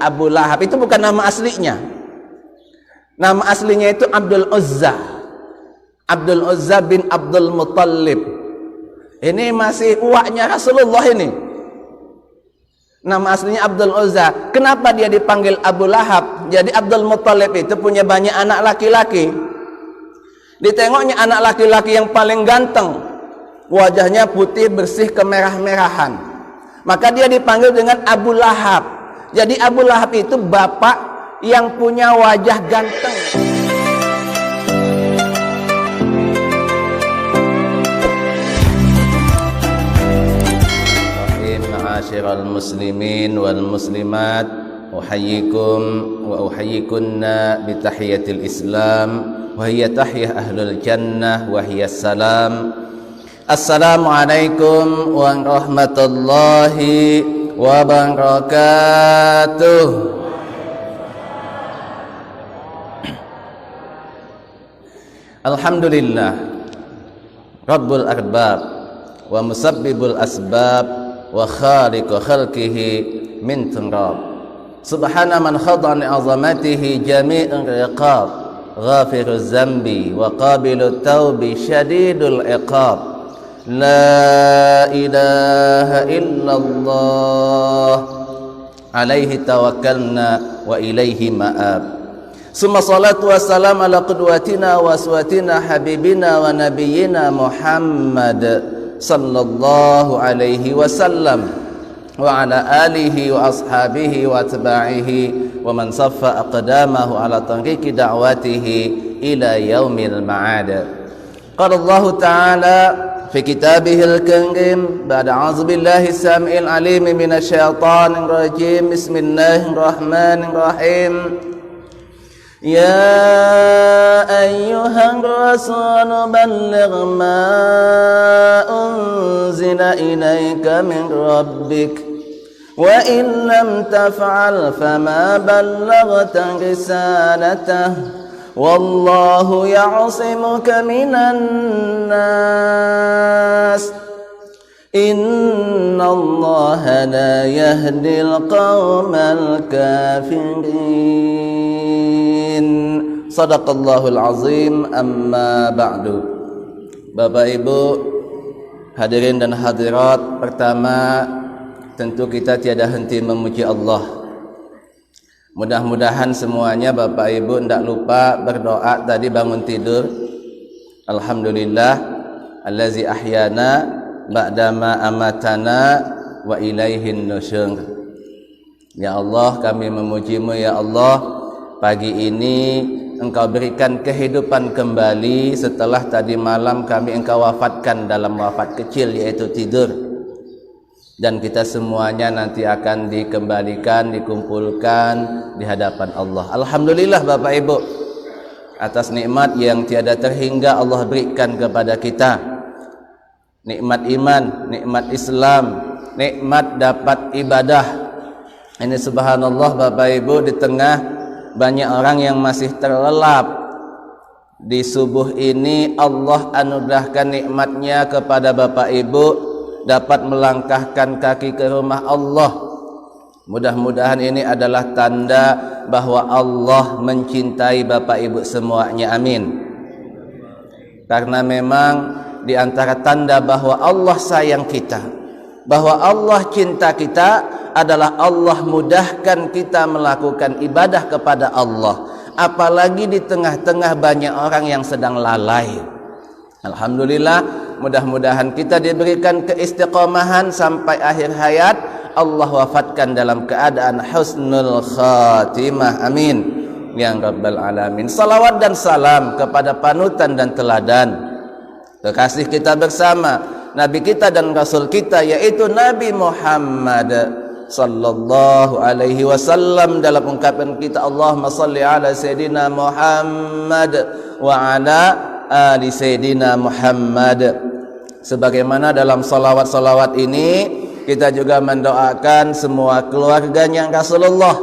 Abu Lahab itu bukan nama aslinya. Nama aslinya itu Abdul Uzza. Abdul Uzza bin Abdul Muttalib. Ini masih uaknya Rasulullah ini. Nama aslinya Abdul Uzza. Kenapa dia dipanggil Abu Lahab? Jadi Abdul Muttalib itu punya banyak anak laki-laki. Ditengoknya anak laki-laki yang paling ganteng, wajahnya putih bersih kemerah-merahan, maka dia dipanggil dengan Abu Lahab. Jadi Abu Lahab itu bapak yang punya wajah ganteng. Ma'asyiral muslimin wal muslimat, uhayyikum wa uhayyikunna bi tahiyatil Islam wa hiya tahiyah ahlul jannah wa hiya salam. Assalamualaikum warahmatullahi wabarakatuh. Alhamdulillah Rabbul arbab wa musabbibul asbab wa khaliqu khalqihi min turab. Subhana man khad'a li azamatihi jami'ul riqab, ghafiruz zambi wa qabilut taubi syadidul iqab. La ilaha illallah alaihi tawakkalna wa ilaihi ma'ab. Summa salatu wassalam ala qudwatina wa aswatina habibina wa nabiyyina Muhammad sallallahu alaihi wasallam wa ala alihi wa ashabihi wa atba'ihi wa man saffa aqdamahu ala tariqi da'watihi ila yaumil ma'ad. Qala Allah ta'ala fi kitabihil karim ba'da a'udzu billahi samiil alim minasy syaithanir rajim. Bismillahirrahmanirrahim. Ya ayyuhan rasul balligh ma unzila ilayka min rabbik wa in lam taf'al fama ballaghta risalatah wallahu ya'simuka minan nas innallaha la yahdil qaumal kafirin. Sadaqallahul azim. Amma ba'du. Bapak Ibu hadirin dan hadirat, pertama tentu kita tiada henti memuji Allah. Mudah-mudahan semuanya Bapak Ibu tidak lupa berdoa tadi bangun tidur. Alhamdulillah allazi ahyana ba'dama amatana wa ilaihin nusyur. Ya Allah, kami memujimu ya Allah. Pagi ini Engkau berikan kehidupan kembali setelah tadi malam kami Engkau wafatkan dalam wafat kecil, yaitu tidur. Dan kita semuanya nanti akan dikembalikan, dikumpulkan di hadapan Allah. Alhamdulillah Bapak Ibu, atas nikmat yang tiada terhingga Allah berikan kepada kita. Nikmat iman, nikmat Islam, nikmat dapat ibadah. Ini subhanallah Bapak Ibu, di tengah banyak orang yang masih terlelap di subuh ini, Allah anugerahkan nikmatnya kepada Bapak Ibu dapat melangkahkan kaki ke rumah Allah. Mudah-mudahan ini adalah tanda bahwa Allah mencintai Bapak Ibu semuanya. Amin. Karena memang di antara tanda bahwa Allah sayang kita, bahwa Allah cinta kita, adalah Allah mudahkan kita melakukan ibadah kepada Allah, apalagi di tengah-tengah banyak orang yang sedang lalai. Alhamdulillah, mudah-mudahan kita diberikan keistiqomahan sampai akhir hayat, Allah wafatkan dalam keadaan husnul khatimah. Amin ya rabbal alamin. Salawat dan salam kepada panutan dan teladan kekasih kita bersama, Nabi kita dan Rasul kita, yaitu Nabi Muhammad sallallahu alaihi wasallam. Dalam ungkapan kita, Allahumma salli ala Sayyidina Muhammad wa ala ali Sayyidina Muhammad. Sebagaimana dalam salawat-salawat ini kita juga mendoakan semua keluarganya Rasulullah,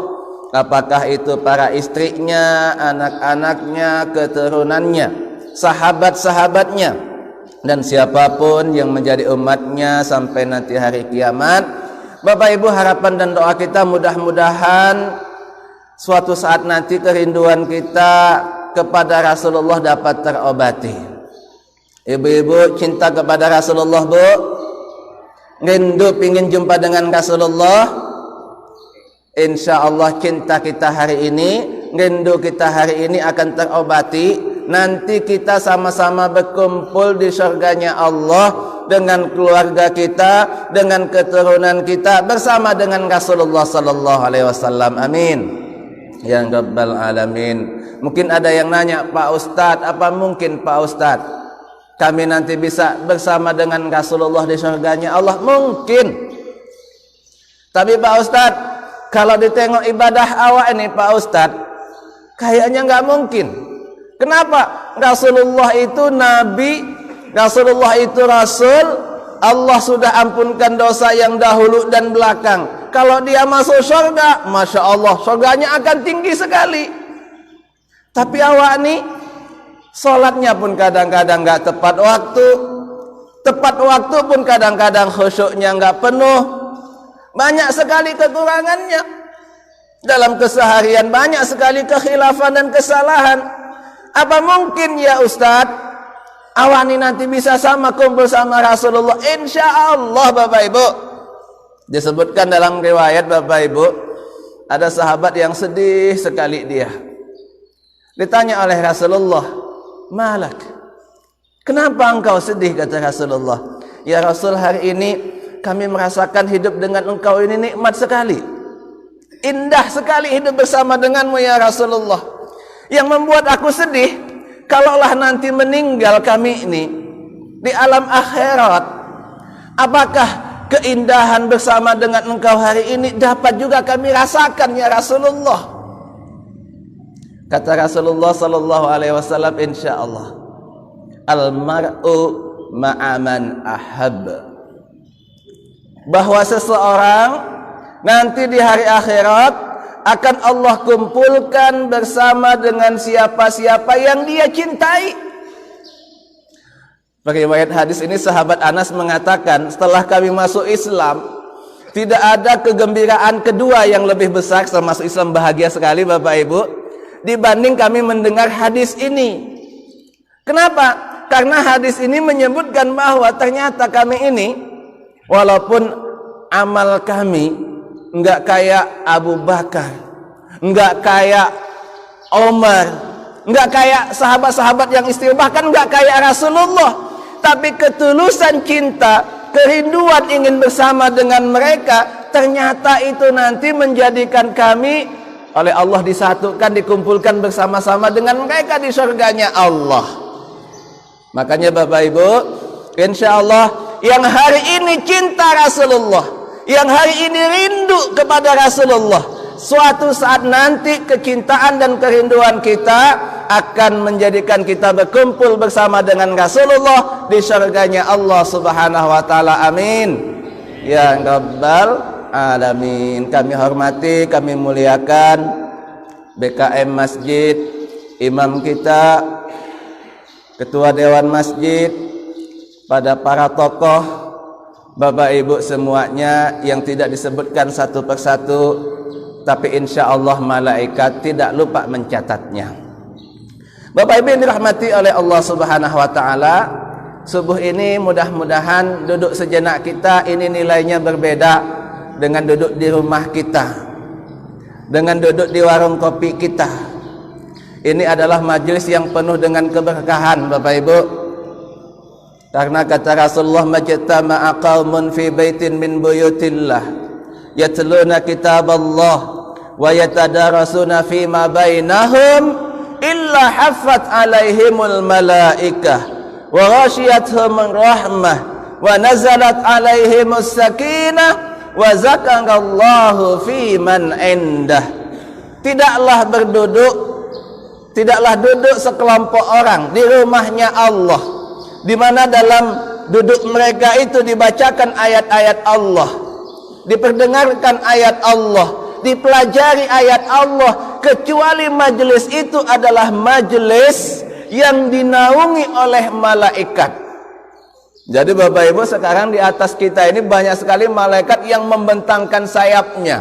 apakah itu para istrinya, anak-anaknya, keturunannya, sahabat-sahabatnya, dan siapapun yang menjadi umatnya sampai nanti hari kiamat. Bapak Ibu, harapan dan doa kita mudah-mudahan suatu saat nanti kerinduan kita kepada Rasulullah dapat terobati. Ibu-ibu cinta kepada Rasulullah, Bu? Rindu ingin jumpa dengan Rasulullah? Insya Allah cinta kita hari ini, rindu kita hari ini akan terobati. Nanti kita sama-sama berkumpul di surganya Allah dengan keluarga kita, dengan keturunan kita, bersama dengan Rasulullah sallallahu alaihi wasallam. Amin ya rabbal alamin. Mungkin ada yang nanya, Pak Ustadz, apa mungkin Pak Ustadz kami nanti bisa bersama dengan Rasulullah di surganya Allah? Mungkin. Tapi Pak Ustadz, kalau ditengok ibadah awak ini Pak Ustadz, kayaknya nggak mungkin. Kenapa? Rasulullah itu Nabi, Rasulullah itu Rasul, Allah sudah ampunkan dosa yang dahulu dan belakang. Kalau dia masuk surga, Masya Allah, surganya akan tinggi sekali. Tapi awak nih, sholatnya pun kadang-kadang nggak tepat waktu, pun kadang-kadang khusyuknya nggak penuh, banyak sekali kekurangannya dalam keseharian, banyak sekali kekhilafan dan kesalahan. Apa mungkin ya Ustadz awak ini nanti bisa sama kumpul sama Rasulullah? Insya Allah Bapak Ibu. Disebutkan dalam riwayat Bapak Ibu, ada sahabat yang sedih sekali dia. Ditanya oleh Rasulullah, malak, kenapa engkau sedih? Kata Rasulullah, ya Rasul, hari ini kami merasakan hidup dengan engkau ini nikmat sekali, indah sekali hidup bersama denganmu ya Rasulullah. Yang membuat aku sedih, kalaulah nanti meninggal kami ini di alam akhirat, apakah keindahan bersama dengan engkau hari ini dapat juga kami rasakan ya Rasulullah? Kata Rasulullah sallallahu alaihi wasallam, insyaallah al-mar'u ma'aman ahab, bahwa seseorang nanti di hari akhirat akan Allah kumpulkan bersama dengan siapa-siapa yang dia cintai. Riwayat hadis ini sahabat Anas mengatakan, setelah kami masuk Islam, tidak ada kegembiraan kedua yang lebih besar. Setelah masuk Islam bahagia sekali Bapak Ibu, dibanding kami mendengar hadis ini. Kenapa? Karena hadis ini menyebutkan bahwa ternyata kami ini, walaupun amal kami enggak kayak Abu Bakar, enggak kayak Omar, enggak kayak sahabat-sahabat yang istimewa, bahkan enggak kayak Rasulullah, tapi ketulusan cinta, kerinduan ingin bersama dengan mereka, ternyata itu nanti menjadikan kami oleh Allah disatukan, dikumpulkan bersama-sama dengan mereka di surganya Allah. Makanya Bapak Ibu, insya Allah yang hari ini cinta Rasulullah, yang hari ini rindu kepada Rasulullah, suatu saat nanti kecintaan dan kerinduan kita akan menjadikan kita berkumpul bersama dengan Rasulullah di surganya Allah Subhanahu wa taala. Amin ya rabbal alamin. Kami hormati, kami muliakan BKM Masjid, imam kita, ketua dewan masjid, pada para tokoh, Bapak Ibu semuanya yang tidak disebutkan satu persatu, tapi insya Allah malaikat tidak lupa mencatatnya. Bapak Ibu yang dirahmati oleh Allah Subhanahu wa taala, subuh ini mudah-mudahan duduk sejenak kita ini nilainya berbeda dengan duduk di rumah kita, dengan duduk di warung kopi kita. Ini adalah majelis yang penuh dengan keberkahan Bapak Ibu. Karena kata Rasulullah, majtama'a qaumun fi baitin min buyutillah yatluna kitaballah wa yatadarasuna fima bainahum illa haffat alaihimul malaikah wa ghashiyatuhum rahmah wa nazalat alaihimus sakinah wa zakarallahu fi man indah. Tidaklah duduk sekelompok orang di rumahnya Allah, di mana dalam duduk mereka itu dibacakan ayat-ayat Allah, diperdengarkan ayat Allah, dipelajari ayat Allah, kecuali majelis itu adalah majelis yang dinaungi oleh malaikat. Jadi Bapak Ibu, sekarang di atas kita ini banyak sekali malaikat yang membentangkan sayapnya.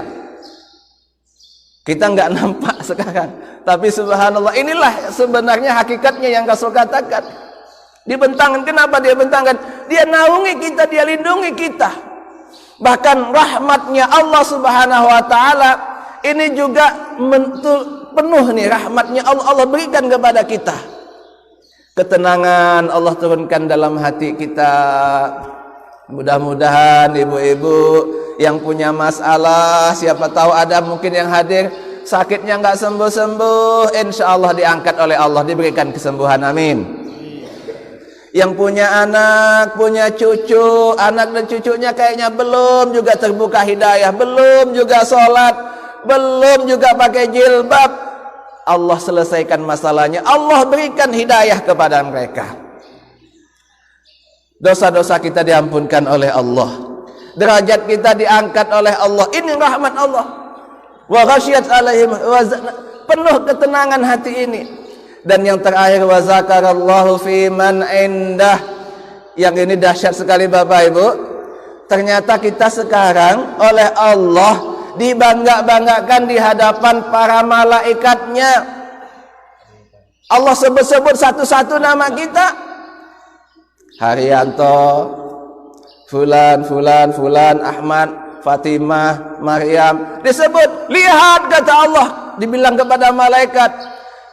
Kita nggak nampak sekarang, tapi subhanallah, inilah sebenarnya hakikatnya yang Rasul katakan. Dibentangkan, kenapa dia bentangkan? Dia naungi kita, dia lindungi kita. Bahkan rahmatnya Allah subhanahu wa ta'ala ini juga penuh nih rahmatnya Allah berikan kepada kita. Ketenangan Allah turunkan dalam hati kita. Mudah-mudahan ibu-ibu yang punya masalah, siapa tahu ada mungkin yang hadir sakitnya nggak sembuh-sembuh, insya Allah diangkat oleh Allah, diberikan kesembuhan, amin. Yang punya anak, punya cucu, anak dan cucunya kayaknya belum juga terbuka hidayah, belum juga sholat, belum juga pakai jilbab, Allah selesaikan masalahnya, Allah berikan hidayah kepada mereka. Dosa-dosa kita diampunkan oleh Allah, derajat kita diangkat oleh Allah. Ini rahmat Allah. Wa ghasyiyat alaihim, penuh ketenangan hati ini. Dan yang terakhir, wa zakarallahu fi man indah. Yang ini dahsyat sekali Bapak Ibu. Ternyata kita sekarang oleh Allah dibangga-banggakan di hadapan para malaikatnya. Allah sebut-sebut satu-satu nama kita. Haryanto, Fulan, Ahmad, Fatimah, Maryam, disebut. Lihat, kata Allah, dibilang kepada malaikat,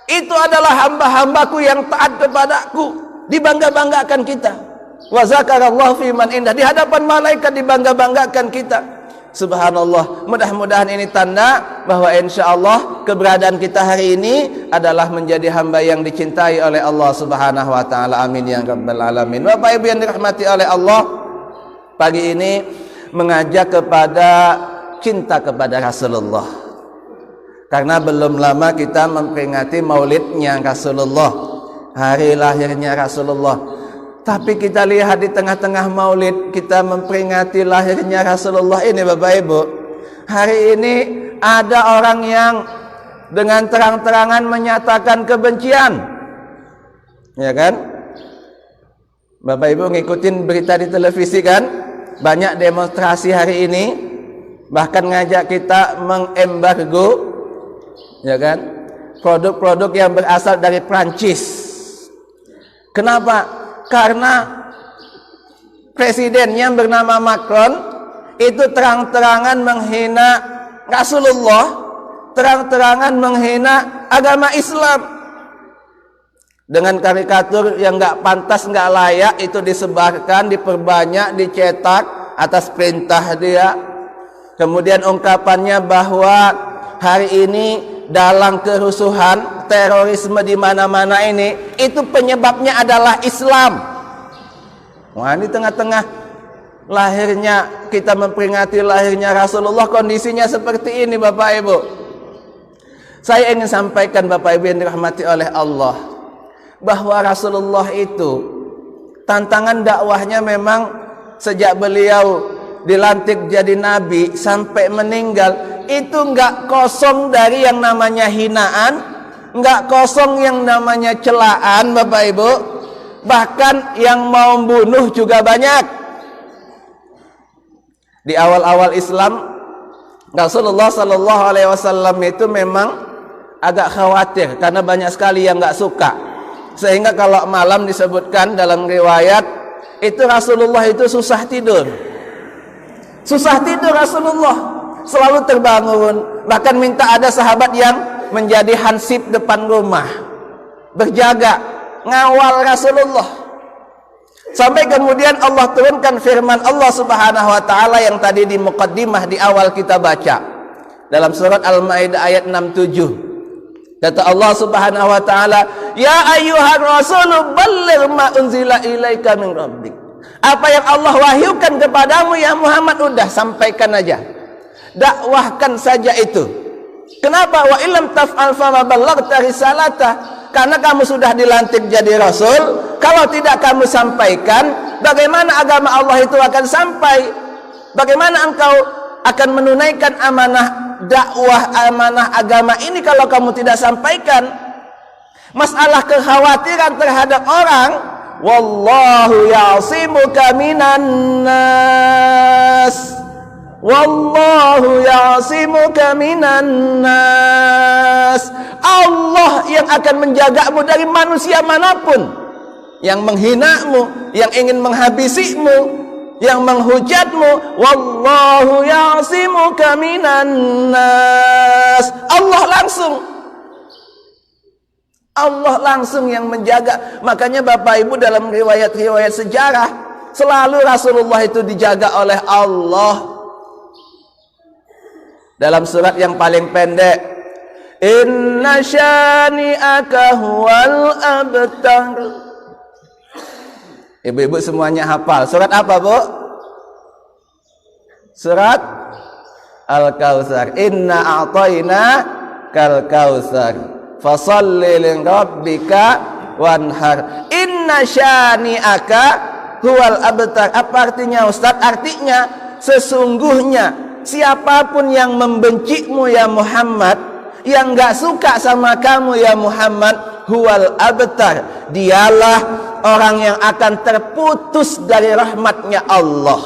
itu adalah hamba-hambaku yang taat kepadaku. Dibangga-banggakan kita. Wa zakarallahu fi man indah, di hadapan malaikat dibangga-banggakan kita. Subhanallah. Mudah-mudahan ini tanda bahwa insya Allah keberadaan kita hari ini adalah menjadi hamba yang dicintai oleh Allah subhanahu wa ta'ala. Amin ya rabbal alamin. Bapak Ibu yang dirahmati oleh Allah, pagi ini mengajak kepada cinta kepada Rasulullah. Karena belum lama kita memperingati maulidnya Rasulullah, hari lahirnya Rasulullah. Tapi kita lihat di tengah-tengah maulid kita memperingati lahirnya Rasulullah ini Bapak Ibu, hari ini ada orang yang dengan terang-terangan menyatakan kebencian, ya kan? Bapak Ibu ngikutin berita di televisi kan? Banyak demonstrasi hari ini, bahkan ngajak kita mengembargo, ya kan, produk-produk yang berasal dari Prancis. Kenapa? Karena presiden yang bernama Macron itu terang-terangan menghina Rasulullah, terang-terangan menghina agama Islam. Dengan karikatur yang nggak pantas, nggak layak, itu disebarkan, diperbanyak, dicetak atas perintah dia. Kemudian ungkapannya bahwa hari ini dalam kerusuhan, terorisme di mana-mana ini, itu penyebabnya adalah Islam. Wah, ini tengah-tengah lahirnya, kita memperingati lahirnya Rasulullah, kondisinya seperti ini Bapak Ibu. Saya ingin sampaikan Bapak Ibu yang dirahmati oleh Allah, bahwa Rasulullah itu tantangan dakwahnya memang sejak beliau dilantik jadi nabi sampai meninggal itu enggak kosong dari yang namanya hinaan, enggak kosong yang namanya celaan Bapak Ibu. Bahkan yang mau membunuh juga banyak. Di awal-awal Islam, Rasulullah sallallahu alaihi wasallam itu memang agak khawatir karena banyak sekali yang enggak suka. Sehingga kalau malam disebutkan dalam riwayat itu Rasulullah itu susah tidur. Susah tidur Rasulullah, selalu terbangun. Bahkan minta ada sahabat yang menjadi hansip depan rumah, berjaga, ngawal Rasulullah. Sampai kemudian Allah turunkan firman Allah subhanahu wa ta'ala yang tadi di muqaddimah di awal kita baca dalam surat Al-Maidah ayat 67. Kata Allah subhanahu wa ta'ala, ya ayyuhar rasulu balligh ma unzila ilaika min rabbik. Apa yang Allah wahyukan kepadamu ya Muhammad, udah sampaikan aja, dakwahkan saja itu. Kenapa? Wa illam taf'al fama ballaghta risalata, karena kamu sudah dilantik jadi rasul. Kalau tidak kamu sampaikan, bagaimana agama Allah itu akan sampai? Bagaimana engkau akan menunaikan amanah dakwah, amanah agama ini kalau kamu tidak sampaikan? Masalah kekhawatiran terhadap orang, wallahu ya'simuka minan nas Wallahu ya'simuka minan nas. Allah yang akan menjagamu dari manusia manapun yang menghinamu, yang ingin menghabisimu, yang menghujatmu. Wallahu ya'simuka minan nas. Allah langsung yang menjaga. Makanya Bapak Ibu, dalam riwayat-riwayat sejarah selalu Rasulullah itu dijaga oleh Allah. Dalam surat yang paling pendek, inna syani'aka huwal abtar. Ibu-ibu semuanya hafal. Surat apa, Bu? Surat Al-Kautsar. Inna a'tayna kal kautsar. Fasholli li rabbika wanhar. Inna syani'aka huwal abtar. Apa artinya, Ustaz? Artinya sesungguhnya siapapun yang membencimu ya Muhammad, yang gak suka sama kamu ya Muhammad, huwal abtar, dialah orang yang akan terputus dari rahmatnya Allah.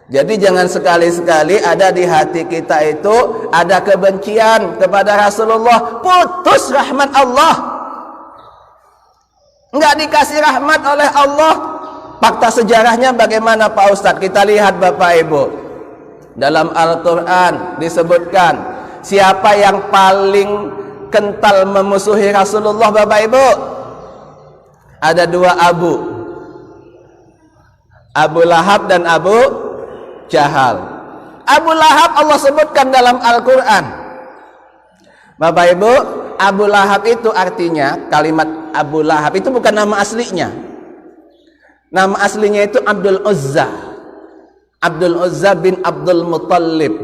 Jadi jangan sekali-sekali ada di hati kita itu ada kebencian kepada Rasulullah, putus rahmat Allah, nggak dikasih rahmat oleh Allah. Fakta sejarahnya bagaimana Pak Ustadz? Kita lihat Bapak Ibu, dalam Al-Quran disebutkan siapa yang paling kental memusuhi Rasulullah Bapak Ibu? Ada dua Abu Lahab dan Abu Jahal. Abu Lahab Allah sebutkan dalam Al-Quran. Bapak Ibu, Abu Lahab itu artinya, kalimat Abu Lahab itu bukan nama aslinya. Nama aslinya itu Abdul Uzza. Abdul Uzza bin Abdul Muttalib.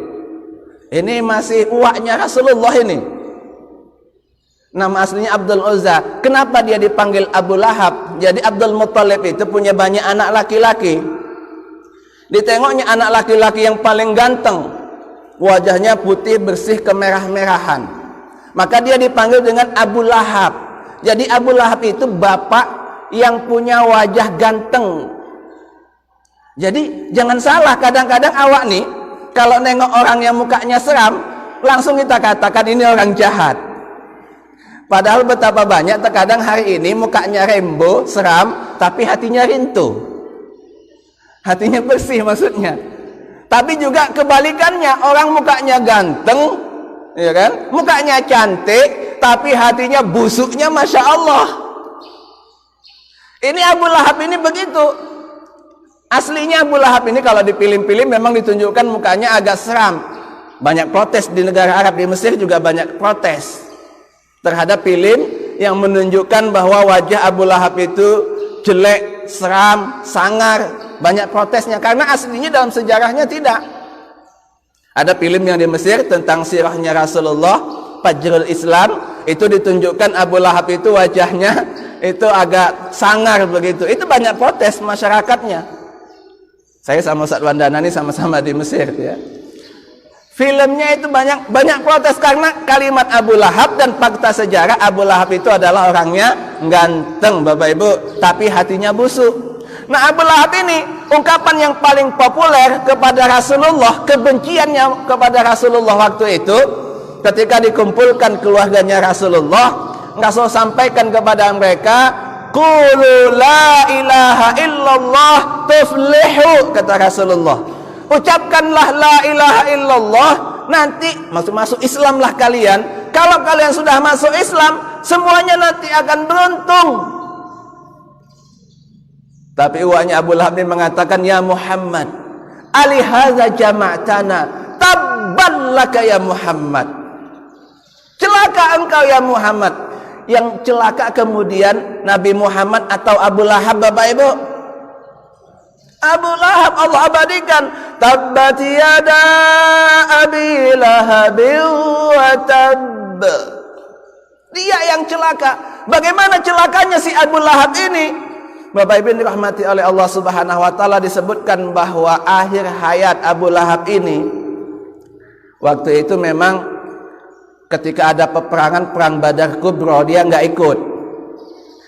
Ini masih uaknya Rasulullah ini. Nama aslinya Abdul Uzza. Kenapa dia dipanggil Abu Lahab? Jadi Abdul Muttalib itu punya banyak anak laki-laki. Ditengoknya anak laki-laki yang paling ganteng, wajahnya putih bersih kemerah-merahan, maka dia dipanggil dengan Abu Lahab. Jadi Abu Lahab itu bapak yang punya wajah ganteng. Jadi jangan salah, kadang-kadang awak nih kalau nengok orang yang mukanya seram, langsung kita katakan ini orang jahat. Padahal betapa banyak terkadang hari ini mukanya rembo, seram, tapi hatinya rintu. Hatinya bersih maksudnya. Tapi juga kebalikannya, orang mukanya ganteng, ya kan? Mukanya cantik, tapi hatinya busuknya Masya Allah. Ini Abu Lahab ini begitu. Aslinya Abu Lahab ini kalau di film-film memang ditunjukkan mukanya agak seram. Banyak protes di negara Arab, di Mesir juga banyak protes terhadap film yang menunjukkan bahwa wajah Abu Lahab itu jelek, seram, sangar. Banyak protesnya karena aslinya dalam sejarahnya tidak. Ada film yang di Mesir tentang sirahnya Rasulullah, Fajrul Islam, itu ditunjukkan Abu Lahab itu wajahnya itu agak sangar begitu. Itu banyak protes masyarakatnya. Saya sama Ustaz Wandana ini sama-sama di Mesir ya. Filmnya itu banyak protes karena kalimat Abu Lahab, dan fakta sejarah Abu Lahab itu adalah orangnya ganteng Bapak Ibu, tapi hatinya busuk. Nah, Abu Lahab ini ungkapan yang paling populer kepada Rasulullah, kebenciannya kepada Rasulullah waktu itu ketika dikumpulkan keluarganya Rasulullah, Rasul sampaikan kepada mereka, qulu la ilaha illallah tuflihu, kata Rasulullah. Ucapkanlah la ilaha illallah, nanti masuk Islamlah kalian. Kalau kalian sudah masuk Islam, semuanya nanti akan beruntung. Tapi uaknya Abu Lahab ini mengatakan, ya Muhammad, alihaza jama'tana, tabban laka ya Muhammad. Celaka engkau ya Muhammad. Yang celaka kemudian Nabi Muhammad atau Abu Lahab Bapak Ibu? Abu Lahab Allah abadikan, tabbat yada abi lahabil wa tabb. Dia yang celaka. Bagaimana celakanya si Abu Lahab ini? Bapak Ibu dirahmati oleh Allah Subhanahu wa taala, disebutkan bahwa akhir hayat Abu Lahab ini waktu itu memang ketika ada peperangan perang Badar Kubra, dia nggak ikut.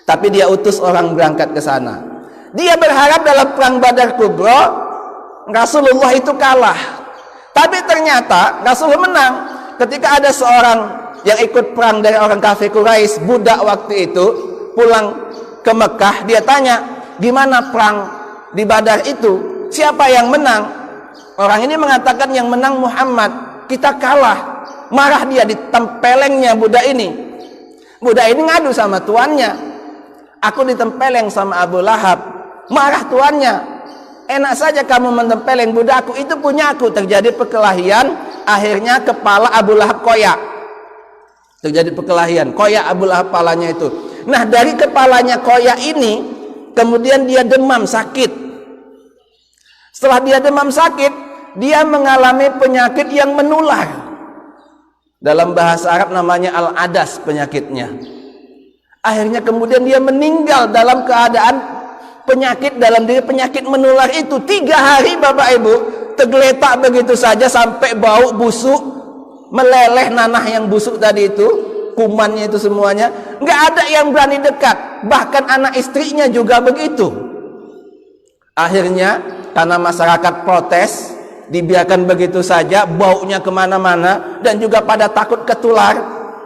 Tapi dia utus orang berangkat ke sana. Dia berharap dalam perang Badar Kubra Rasulullah itu kalah. Tapi ternyata Rasulullah menang. Ketika ada seorang yang ikut perang dari orang kafir Quraisy, budak waktu itu, pulang ke Mekah, dia tanya, gimana perang di Badar itu? Siapa yang menang? Orang ini mengatakan yang menang Muhammad. Kita kalah. Marah dia, ditempelengnya budak ini. Budak ini ngadu sama tuannya. Aku ditempeleng sama Abu Lahab. Marah tuannya. Enak saja kamu mentempeleng budakku, itu punya aku. Terjadi perkelahian, akhirnya kepala Abu Lahab koyak. Terjadi perkelahian, koyak Abu Lahab kepalanya itu. Nah, dari kepalanya koyak ini, kemudian dia demam sakit. Setelah dia demam sakit, dia mengalami penyakit yang menular. Dalam bahasa Arab namanya al-adas penyakitnya. Akhirnya kemudian dia meninggal dalam keadaan penyakit dalam diri, penyakit menular itu. 3 hari Bapak Ibu tergeletak begitu saja sampai bau busuk meleleh, nanah yang busuk tadi itu, kumannya itu semuanya, nggak ada yang berani dekat. Bahkan anak istrinya juga begitu. Akhirnya karena masyarakat protes, dibiarkan begitu saja, baunya kemana-mana, dan juga pada takut ketular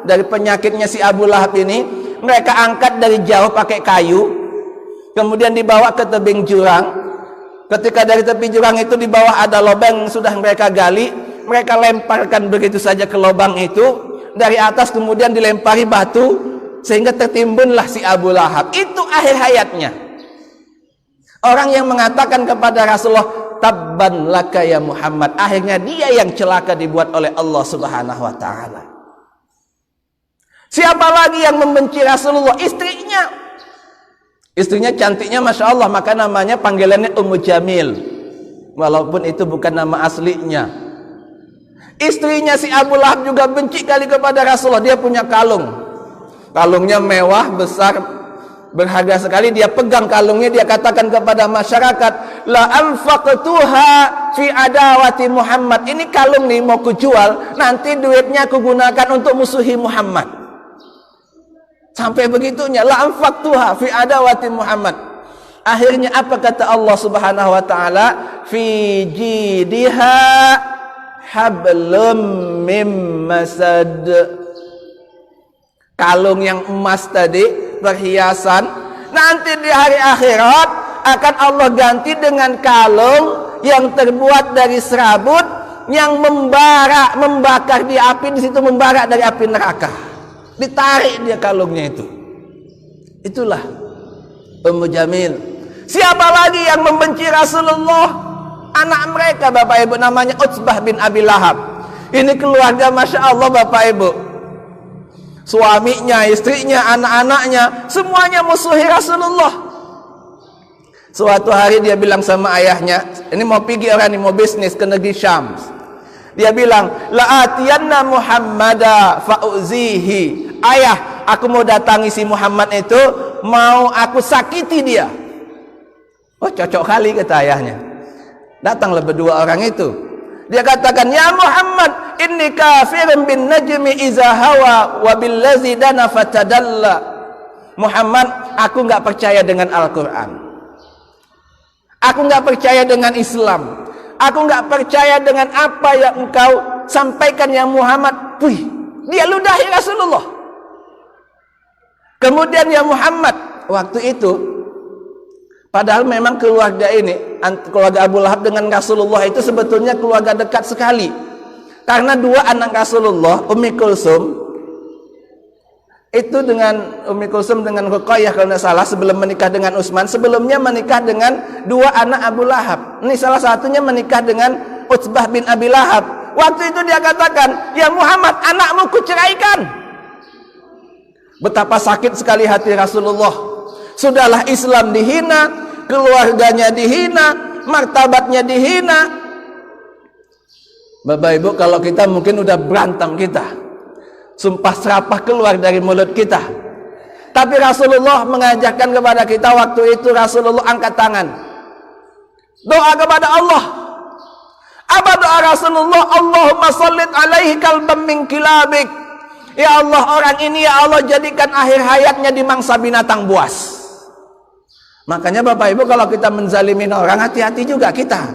dari penyakitnya si Abu Lahab ini, mereka angkat dari jauh pakai kayu, kemudian dibawa ke tebing jurang. Ketika dari tepi jurang itu di bawah ada lubang yang sudah mereka gali, mereka lemparkan begitu saja ke lubang itu. Dari atas kemudian dilempari batu, sehingga tertimbunlah si Abu Lahab. Itu akhir hayatnya. Orang yang mengatakan kepada Rasulullah, tabban laka ya Muhammad, akhirnya dia yang celaka dibuat oleh Allah Subhanahu wa taala. Siapa lagi yang membenci Rasulullah? Istrinya. Istrinya cantiknya Masya Allah, maka namanya panggilannya Ummu Jamil, walaupun itu bukan nama aslinya. Istrinya si Abu Lahab juga benci kali kepada Rasulullah. Dia punya kalung, kalungnya mewah, besar, berharga sekali. Dia pegang kalungnya, dia katakan kepada masyarakat, la anfaqtuha fi adawati Muhammad. Ini kalung nih mau kujual, nanti duitnya aku gunakan untuk musuhi Muhammad. Sampai begitunya, la anfaqtuha fi adawati Muhammad. Akhirnya apa kata Allah Subhanahu wa taala? Fi jidiha hablum mim masad. Kalung yang emas tadi, perhiasan, nanti di hari akhirat akan Allah ganti dengan kalung yang terbuat dari serabut yang membakar di api, di situ membara dari api neraka. Ditarik dia kalungnya itu. Itulah Ummu Jamil. Siapa lagi yang membenci Rasulullah? Anak mereka Bapak Ibu, namanya Utsbah bin Abi Lahab. Ini keluarga Masya Allah Bapak Ibu. Suaminya, istrinya, anak-anaknya, semuanya musuhi Rasulullah. Suatu hari dia bilang sama ayahnya, ini mau pergi orang ini mau bisnis ke negeri Syam. Dia bilang, la'atiyanna Muhammada fa'uzihi. Ayah, aku mau datangi si Muhammad itu, mau aku sakiti dia. Oh, cocok kali kata ayahnya. Datanglah berdua orang itu. Dia katakan, ya Muhammad, inni kafirun bin najmi iza hawa wa bil ladzi dana fatadalla. Muhammad, aku enggak percaya dengan Al-Qur'an. Aku enggak percaya dengan Islam. Aku enggak percaya dengan apa yang engkau sampaikan ya Muhammad. Wih, dia ludahi Rasulullah. Kemudian ya Muhammad, waktu itu padahal memang keluarga ini, keluarga Abu Lahab dengan Rasulullah itu sebetulnya keluarga dekat sekali. Karena 2 anak Rasulullah, Ummi Kulsum itu dengan Ummi Kulsum dengan Ruqayyah kalau tidak salah, sebelum menikah dengan Utsman, sebelumnya menikah dengan 2 anak Abu Lahab. Ini salah satunya menikah dengan Utsbah bin Abi Lahab. Waktu itu dia katakan, ya Muhammad, anakmu kuceraikan. Betapa sakit sekali hati Rasulullah. Sudahlah Islam dihina, keluarganya dihina, martabatnya dihina. Bapak Ibu, kalau kita mungkin udah berantem kita, sumpah serapah keluar dari mulut kita. Tapi Rasulullah mengajarkan kepada kita waktu itu, Rasulullah angkat tangan, doa kepada Allah. Apa doa Rasulullah? Allahumma sallit alaihi kalbam min kilabik. Ya Allah, orang ini ya Allah jadikan akhir hayatnya dimangsa binatang buas. Makanya Bapak Ibu, kalau kita menzalimin orang, hati-hati juga kita.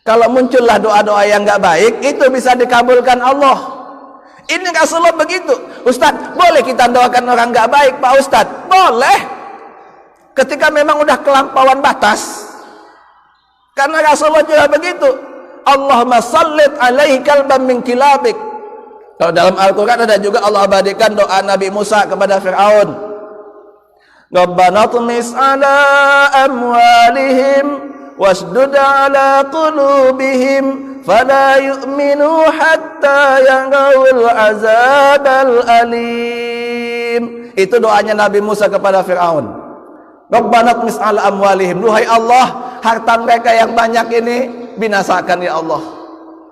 Kalau muncullah doa-doa yang nggak baik, itu bisa dikabulkan Allah. Ini Rasulullah begitu. Ustaz, boleh kita doakan orang nggak baik, Pak Ustaz? Boleh. Ketika memang udah kelampauan batas. Karena Rasulullah juga begitu. Allahumma sallit alaihi kalban min kilabik. Kalau dalam Al-Quran ada juga Allah abadikan doa Nabi Musa kepada Fir'aun. Rabbana tumis ala amwalihim wasdud ala qulubihim fala yu'minu hatta yarawul azabal alim. Itu doanya Nabi Musa kepada Fir'aun. Rabbana tumis ala amwalihim. Duhai Allah, harta mereka yang banyak ini binasakan ya Allah.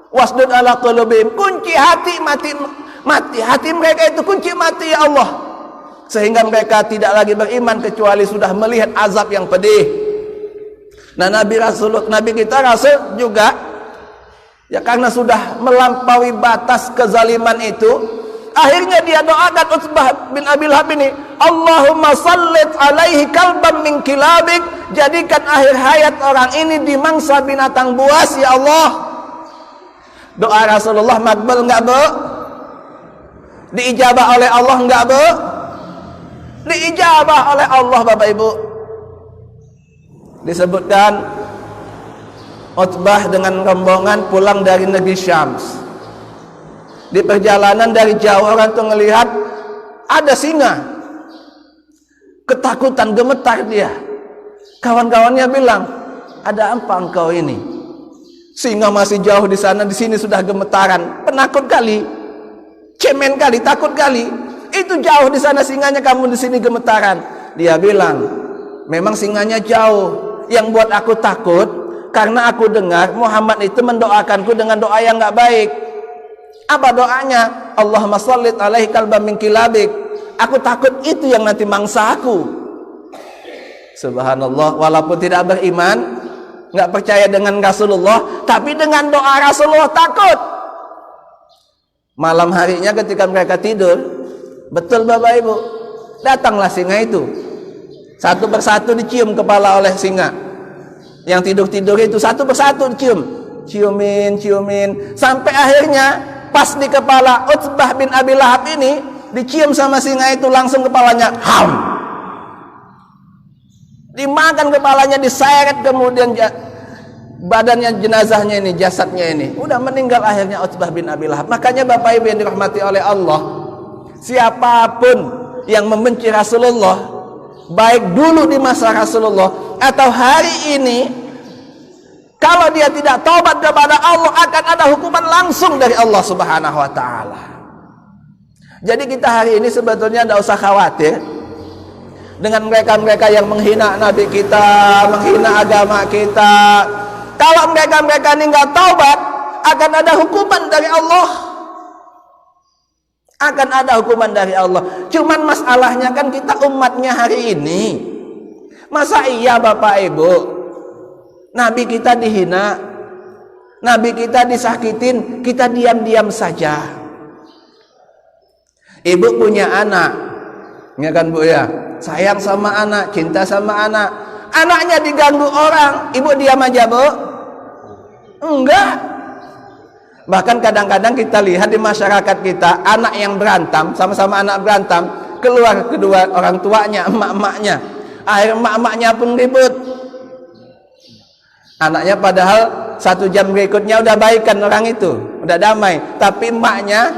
Wasdud ala qulubihim, kunci hati mati hati mereka itu kunci mati ya Allah, sehingga mereka tidak lagi beriman kecuali sudah melihat azab yang pedih. Nah, Nabi kita Rasul juga ya, karena sudah melampaui batas kezaliman itu, akhirnya dia doakan Utsbah bin Abi Lahab ini, Allahumma sallit alaihi kalban min kilabik, jadikan akhir hayat orang ini dimangsa binatang buas ya Allah. Doa Rasulullah makbul enggak, Bu? Diijabah oleh Allah enggak, Bu? Diijabah oleh Allah, Bapak Ibu. Disebutkan Utbah dengan rombongan pulang dari negeri Syams. Di perjalanan dari jauh orang tuh ngelihat ada singa. Ketakutan, gemetar dia. Kawan-kawannya bilang, "Ada apa engkau ini?" Singa masih jauh di sana, di sini sudah gemetaran. Penakut kali, cemen kali, takut kali. Itu jauh di sana singanya, kamu di sini gemetaran. Dia bilang, memang singanya jauh. Yang buat aku takut karena aku dengar Muhammad itu mendoakanku dengan doa yang nggak baik. Apa doanya? Allahumma shallit alaihi kalban min kilabik. Aku takut itu yang nanti mangsa aku. Subhanallah, walaupun tidak beriman, nggak percaya dengan Rasulullah, tapi dengan doa Rasulullah takut. Malam harinya ketika mereka tidur, betul Bapak Ibu, datanglah singa itu. Satu persatu dicium kepala oleh singa. Yang tidur-tidur itu satu persatu dicium. Ciumin, sampai akhirnya pas di kepala Utsbah bin Abi Lahab ini, dicium sama singa itu, langsung kepalanya ham. Dimakan kepalanya, diseret, kemudian badannya, jenazahnya ini, jasadnya ini udah meninggal akhirnya Utsbah bin Abi Lahab. Makanya Bapak Ibu yang dirahmati oleh Allah, siapapun yang membenci Rasulullah, baik dulu di masa Rasulullah atau hari ini, kalau dia tidak taubat kepada Allah, akan ada hukuman langsung dari Allah Subhanahu wa taala. Jadi kita hari ini sebetulnya tidak usah khawatir dengan mereka-mereka yang menghina Nabi kita, menghina agama kita. Kalau mereka-mereka ini nggak taubat, akan ada hukuman dari Allah. Akan ada hukuman dari Allah. Cuman masalahnya kan kita umatnya hari ini. Masa iya Bapak Ibu, Nabi kita dihina, Nabi kita disakitin, kita diam-diam saja. Ibu punya anak, ya kan Bu ya? Sayang sama anak, cinta sama anak. Anaknya diganggu orang, ibu diam aja Bu? Enggak. Bahkan kadang-kadang kita lihat di masyarakat kita, anak yang berantem, sama-sama anak berantem, keluar kedua orang tuanya, emak-emaknya. Akhirnya emak-emaknya pun ribut. Anaknya padahal 1 jam berikutnya udah baikan orang itu, udah damai. Tapi emaknya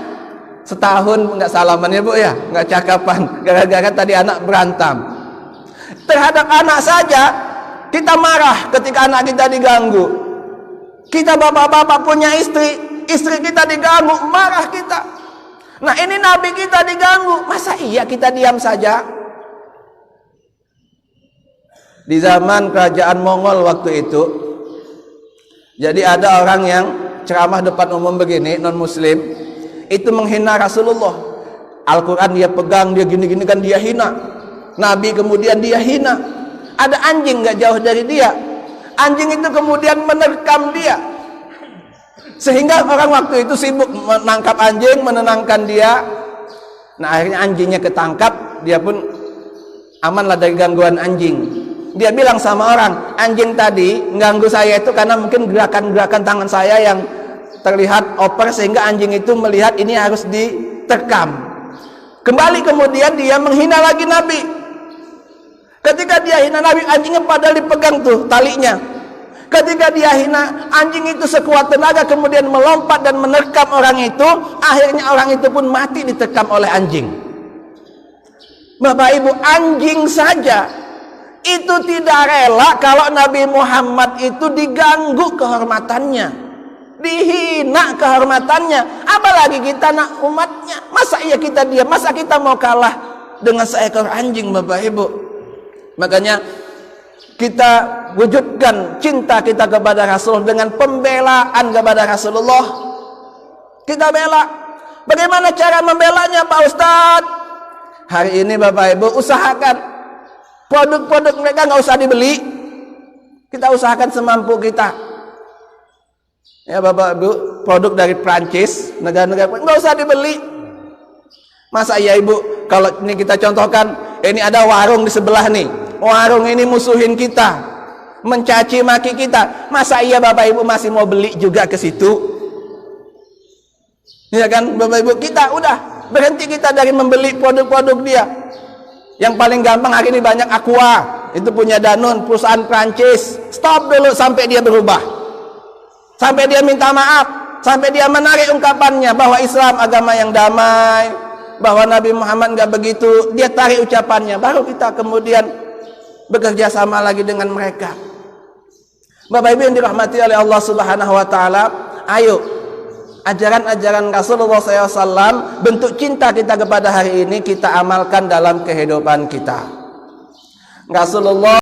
setahun nggak salaman ya Bu ya, nggak cakapan, gara-gara tadi anak berantem. Terhadap anak saja kita marah ketika anak kita diganggu. Kita bapak-bapak punya istri, istri kita diganggu, marah kita. Nah ini Nabi kita diganggu, masa iya kita diam saja? Di zaman kerajaan Mongol waktu itu, jadi ada orang yang ceramah depan umum begini, non muslim, itu menghina Rasulullah. Al-Quran dia pegang, dia gini-gini kan, dia hina. Nabi kemudian dia hina. Ada anjing gak jauh dari dia. Anjing itu kemudian menerkam dia, sehingga orang waktu itu sibuk menangkap anjing, menenangkan dia. Nah akhirnya anjingnya ketangkap, dia pun amanlah dari gangguan anjing. Dia bilang sama orang, anjing tadi mengganggu saya itu karena mungkin gerakan-gerakan tangan saya yang terlihat oper sehingga anjing itu melihat ini harus diterkam. Kembali kemudian dia menghina lagi Nabi. Ketika dia hina Nabi, anjingnya padahal dipegang tuh talinya. Ketika dia hina, anjing itu sekuat tenaga kemudian melompat dan menerkam orang itu. Akhirnya orang itu pun mati diterkam oleh anjing. Bapak Ibu, anjing saja itu tidak rela kalau Nabi Muhammad itu diganggu kehormatannya, dihina kehormatannya. Apalagi kita anak umatnya. Masa iya kita diam? Masa kita mau kalah dengan seekor anjing, Bapak Ibu? Makanya kita wujudkan cinta kita kepada Rasul dengan pembelaan kepada Rasulullah. Kita bela. Bagaimana cara membelanya, Pak Ustadz? Hari ini Bapak Ibu usahakan produk-produk mereka nggak usah dibeli. Kita usahakan semampu kita. Ya Bapak Ibu, produk dari Prancis, negara-negara nggak usah dibeli. Masa iya Ibu, kalau ini kita contohkan, ini ada warung di sebelah nih. Warung ini musuhin kita, mencaci maki kita. Masa iya Bapak Ibu masih mau beli juga ke situ? Ya kan Bapak Ibu, kita udah berhenti kita dari membeli produk-produk dia. Yang paling gampang hari ini banyak Aqua, itu punya Danone, perusahaan Prancis. Stop dulu sampai dia berubah, sampai dia minta maaf, sampai dia menarik ungkapannya bahwa Islam agama yang damai, bahwa Nabi Muhammad nggak begitu. Dia tarik ucapannya, baru kita kemudian bekerja sama lagi dengan mereka. Bapak Ibu yang dirahmati oleh Allah Subhanahu Wa Taala, ayo ajaran-ajaran Rasulullah SAW, bentuk cinta kita kepada hari ini kita amalkan dalam kehidupan kita. Rasulullah